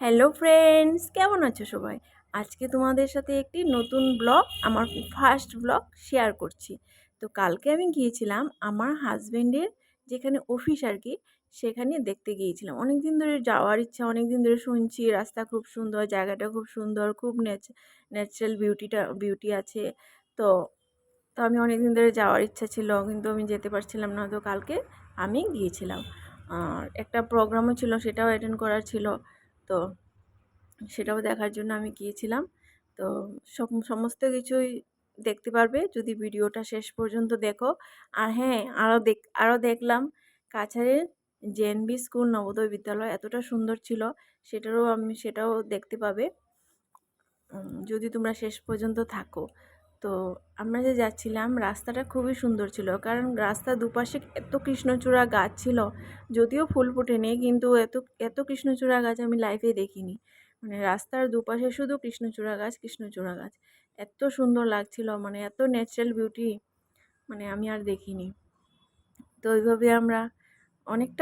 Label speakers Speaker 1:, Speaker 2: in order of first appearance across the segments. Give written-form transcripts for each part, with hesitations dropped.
Speaker 1: Hello friends, কেমন আছো সবাই? আজকে তোমাদের সাথে একটি নতুন ব্লগ, আমার ফার্স্ট ব্লগ শেয়ার করছি। তো কালকে আমি গিয়েছিলাম আমার হাজব্যান্ডের যেখানে অফিস আর কি, সেখানে দেখতে গিয়েছিলাম। অনেক দিন ধরে যাওয়ার ইচ্ছা, অনেক দিন ধরে শুনছি রাস্তা খুব সুন্দর, জায়গাটা খুব সুন্দর, খুব ন্যাচারাল বিউটি আছে। তো তো আমি অনেক দিন ধরে যাওয়ার ইচ্ছা ছিল, কিন্তু আমি যেতে পারছিলাম না। তো কালকে আমি গিয়েছিলাম, আর একটা প্রোগ্রামও ছিল, সেটাও অ্যাটেন্ড করার ছিল। তো সেটাও দেখার জন্য আমি গিয়েছিলাম। তো সমস্ত কিছুই দেখতে পারবে যদি ভিডিওটা শেষ পর্যন্ত দেখো। আর হ্যাঁ, আরও দেখলাম কাছাড়ের জেএনবি স্কুল নবোদয় বিদ্যালয় এতটা সুন্দর ছিল, সেটাও দেখতে পাবে যদি তোমরা শেষ পর্যন্ত থাকো। তো আমরা যে যাচ্ছিলাম, রাস্তাটা খুবই সুন্দর ছিল, কারণ রাস্তার দুপাশে এত কৃষ্ণচূড়া গাছ ছিল। যদিও ফুল ফোটেনি, কিন্তু এত এত কৃষ্ণচূড়া গাছ আমি লাইফে দেখিনি। মানে রাস্তার দুপাশে শুধু কৃষ্ণচূড়া গাছ, এত সুন্দর লাগছিল, মানে এত ন্যাচারাল বিউটি, মানে আমি আর দেখিনি। তো ওইভাবে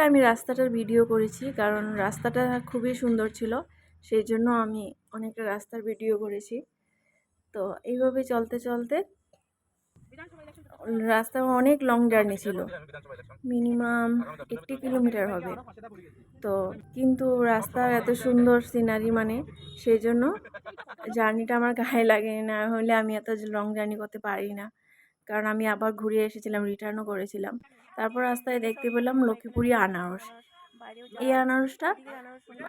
Speaker 1: আমি রাস্তাটার ভিডিও করেছি, কারণ রাস্তাটা খুবই সুন্দর ছিল, সেই জন্য আমি অনেকটা রাস্তার ভিডিও করেছি। তো এইভাবে চলতে চলতে রাস্তা অনেক লং জার্নি ছিল, মিনিমাম 80 কিলোমিটার হবে। তো কিন্তু রাস্তার এত সুন্দর সিনারি, মানে সেই জন্য জার্নিটা আমার গায়ে লাগে, না হলে আমি এত লং জার্নি করতে পারি না। কারণ আমি আবার ঘুরে এসেছিলাম, রিটার্নও করেছিলাম। তারপর রাস্তায় দেখতে পেলাম লক্ষ্মীপুরি আনারস। এই আনারসটা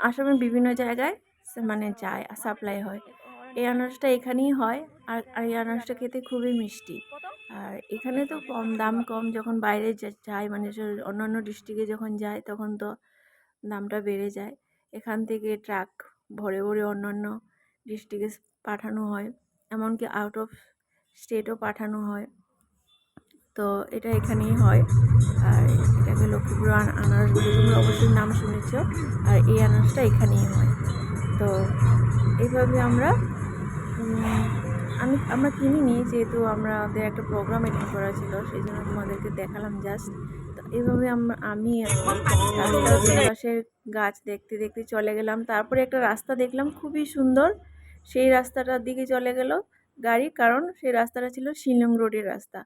Speaker 1: আসামের বিভিন্ন জায়গায় মানে যায়, সাপ্লাই হয়। এই আনারসটা এখানেই হয়, আর এই আনারসটা খেতে খুবই মিষ্টি। আর এখানে তো দাম কম, যখন বাইরে যায় মানে অন্যান্য ডিস্ট্রিক্টে যখন যায় তখন তো দামটা বেড়ে যায়। এখান থেকে ট্রাক ভরে ভরে অন্যান্য ডিস্ট্রিক্টে পাঠানো হয়, এমনকি আউট অফ স্টেটও পাঠানো হয়। তো এটা এখানেই হয়, আর এটাকে লক্ষ্মীপুর আনারস বলে, তোমরা অবশ্যই নাম শুনেছ। আর এই আনারসটা এখানেই হয়। তো এইভাবে আমরা কিনিনি, যেহেতু আমাদের একটা প্রোগ্রাম অ্যাটেন্ড করা ছিল, সেই জন্য তোমাদেরকে দেখালাম জাস্ট। তো এইভাবে আমি রাস্তার দুই পাশের গাছ দেখতে দেখতে চলে গেলাম। তারপরে একটা রাস্তা দেখলাম খুবই সুন্দর, সেই রাস্তাটার দিকে চলে গেল গাড়ি, কারণ সেই রাস্তাটা ছিল শিলং রোডের রাস্তা,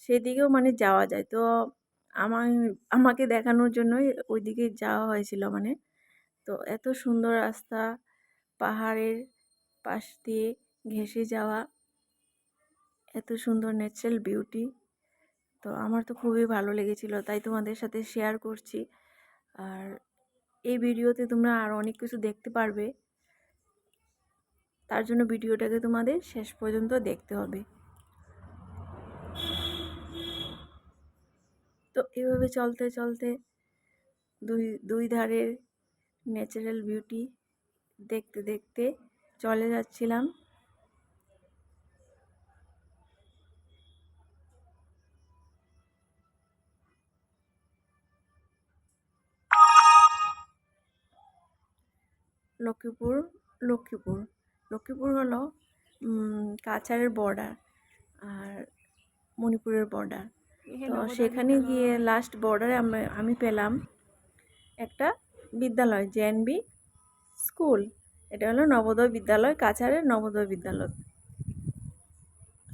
Speaker 1: সেদিকেও মানে যাওয়া যায়। তো আমাকে দেখানোর জন্যই ওইদিকে যাওয়া হয়েছিল মানে। তো এত সুন্দর রাস্তা, পাহাড়ের পাশ দিয়ে ঘেঁষে যাওয়া, এত সুন্দর ন্যাচারাল বিউটি। তো আমার তো খুবই ভালো লেগেছিল, তাই তোমাদের সাথে শেয়ার করছি। আর এই ভিডিওতে তোমরা আর অনেক কিছু দেখতে পারবে, তার জন্য ভিডিওটাকে তোমাদের শেষ পর্যন্ত দেখতে হবে। তো এভাবে চলতে চলতে দুই ধারের ন্যাচারাল বিউটি দেখতে দেখতে চলে যাচ্ছিলাম। লক্ষ্মীপুর লক্ষ্মীপুর লক্ষ্মীপুর হলো কাছাড়ের বর্ডার আর মণিপুরের বর্ডার। তো সেখানে গিয়ে লাস্ট বর্ডারে আমি পেলাম একটা বিদ্যালয়, জেএনবি স্কুল। এটা হলো নবোদয় বিদ্যালয়, কাছাড়ের নবোদয় বিদ্যালয়।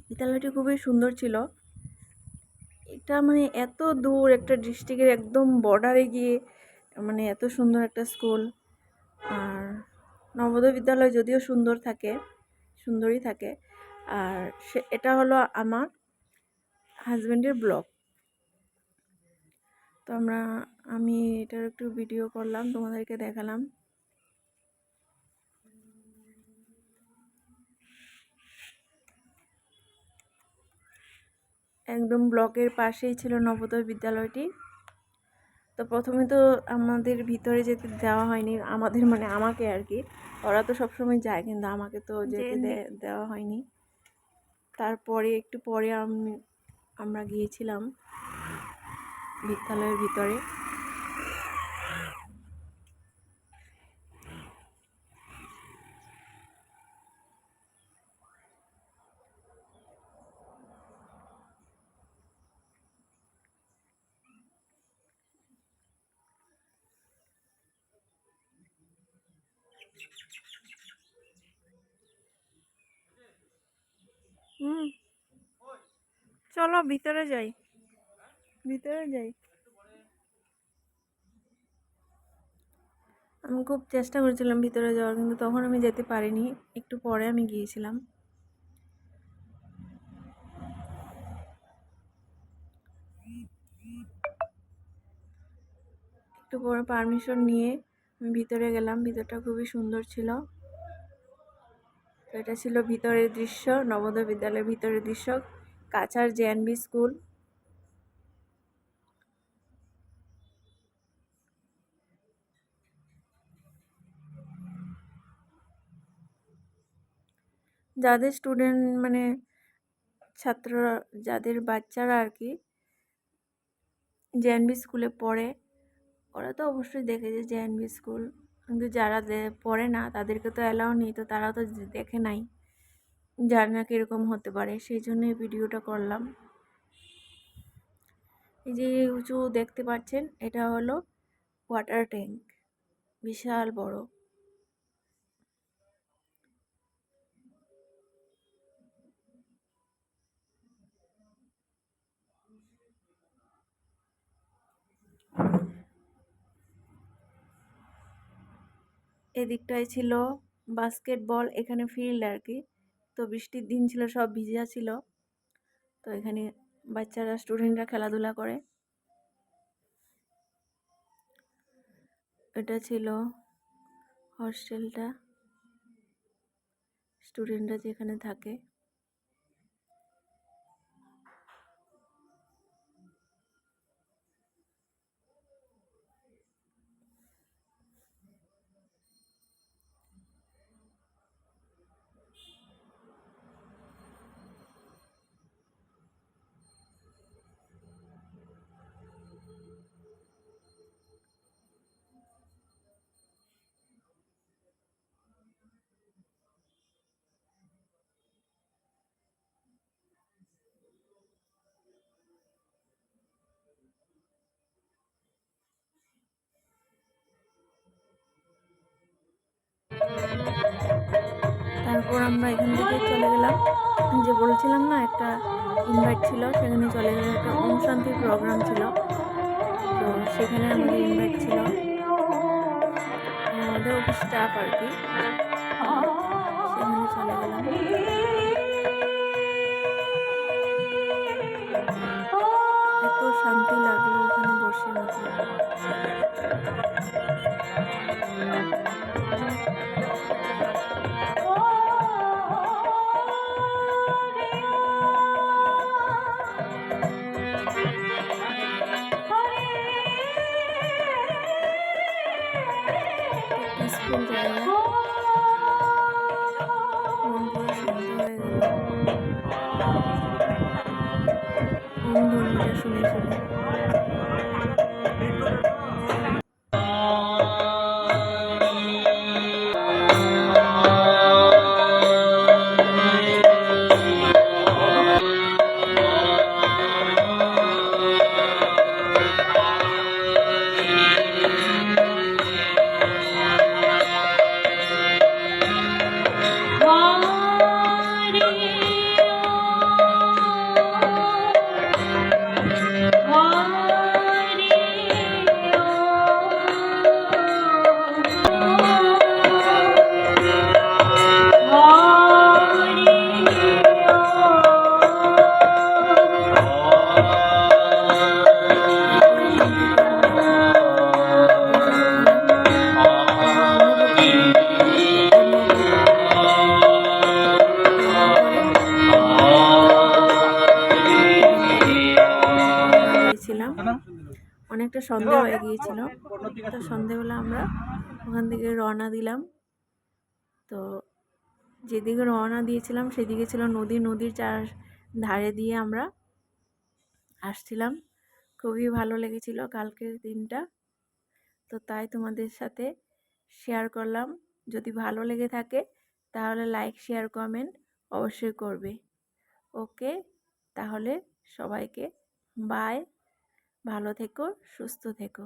Speaker 1: বিদ্যালয়টি খুবই সুন্দর ছিল। এটা মানে এত দূর একটা ডিস্ট্রিক্টের একদম বর্ডারে গিয়ে মানে এত সুন্দর একটা স্কুল। আর নবোদয় বিদ্যালয় যদিও সুন্দরই থাকে। আর এটা হলো আমার হাজব্যান্ডের ব্লগ। তো আমি এটার একটু ভিডিও করলাম, তোমাদেরকে দেখালাম। একদম ব্লকের পাশেই ছিল নবোদয় বিদ্যালয়টি। তো প্রথমে তো আমাদের ভিতরে যেতে দেওয়া হয়নি, মানে আমাকে আর কি। ওরা তো সবসময় যায়, কিন্তু আমাকে তো যেতে দেওয়া হয়নি। তারপরে একটু পরে আমরা গিয়েছিলাম বিদ্যালয়ের ভিতরে। চলো ভিতরে যাই, ভিতরে যাই। আমি খুব চেষ্টা করেছিলাম ভিতরে যাওয়ার, কিন্তু তখন আমি যেতে পারিনি, একটু পরে আমি গিয়েছিলাম। একটু পরে পারমিশন নিয়ে আমি ভিতরে গেলাম। ভিতরটা খুবই সুন্দর ছিল। তো এটা ছিল ভিতরের দৃশ্য, নবোদয় বিদ্যালয়ের ভিতরের দৃশ্য, কাছাড় জেএনভি স্কুল। যাদের স্টুডেন্ট মানে ছাত্ররা, যাদের বাচ্চারা আর কি জেএনভি স্কুলে পড়ে, ওরা তো অবশ্যই দেখে যে জেএনভি স্কুল, কিন্তু যারা পড়ে না তাদেরকে তো অ্যালাউ নেই, তো তারাও তো দেখে নাই, জানে না কীরকম হতে পারে, সেই জন্য এই ভিডিওটা করলাম। এই যে উঁচু দেখতে পাচ্ছেন, এটা হলো ওয়াটার ট্যাঙ্ক, বিশাল বড়। এদিকটায় ছিল বাস্কেটবল, এখানে ফিল্ড আর কি। তো বৃষ্টির দিন ছিল, সব ভিজা ছিল, তো এখানে বাচ্চারা স্টুডেন্টরা খেলাধুলা করে। এটা ছিল হস্টেলটা, স্টুডেন্টরা যেখানে থাকে। তারপর আমরা এখান থেকে চলে গেলাম, যে বলছিলাম না একটা ইনভাইট ছিল, সেখানে চলে গেলাম। একটা ওম শান্তির প্রোগ্রাম ছিল, তো সেখানে আমাদের ইনভাইট ছিল, আমাদের অফিস স্টাফ আর কি, সেখানে চলে গেলাম। এত শান্তি লাগলো ওখানে বসে মতো। পিসফুল জায়গা, মন পুরো শান্ত হয়ে গেল ওম ধ্বনিটা শুনে শুনে। অনেকটা সন্ধ্যা হয়ে গিয়েছিল, তো সন্ধ্যেবেলা আমরা ওখান থেকে রওনা দিলাম। তো যেদিকে রওনা দিয়েছিলাম সেদিকে ছিল নদী, নদীর চার ধারে দিয়ে আমরা আসছিলাম। খুবই ভালো লেগেছিল কালকের দিনটা, তো তাই তোমাদের সাথে শেয়ার করলাম। যদি ভালো লেগে থাকে তাহলে লাইক, শেয়ার, কমেন্ট অবশ্যই করবে। ওকে, তাহলে সবাইকে বাই, ভালো থেকো, সুস্থ থেকো।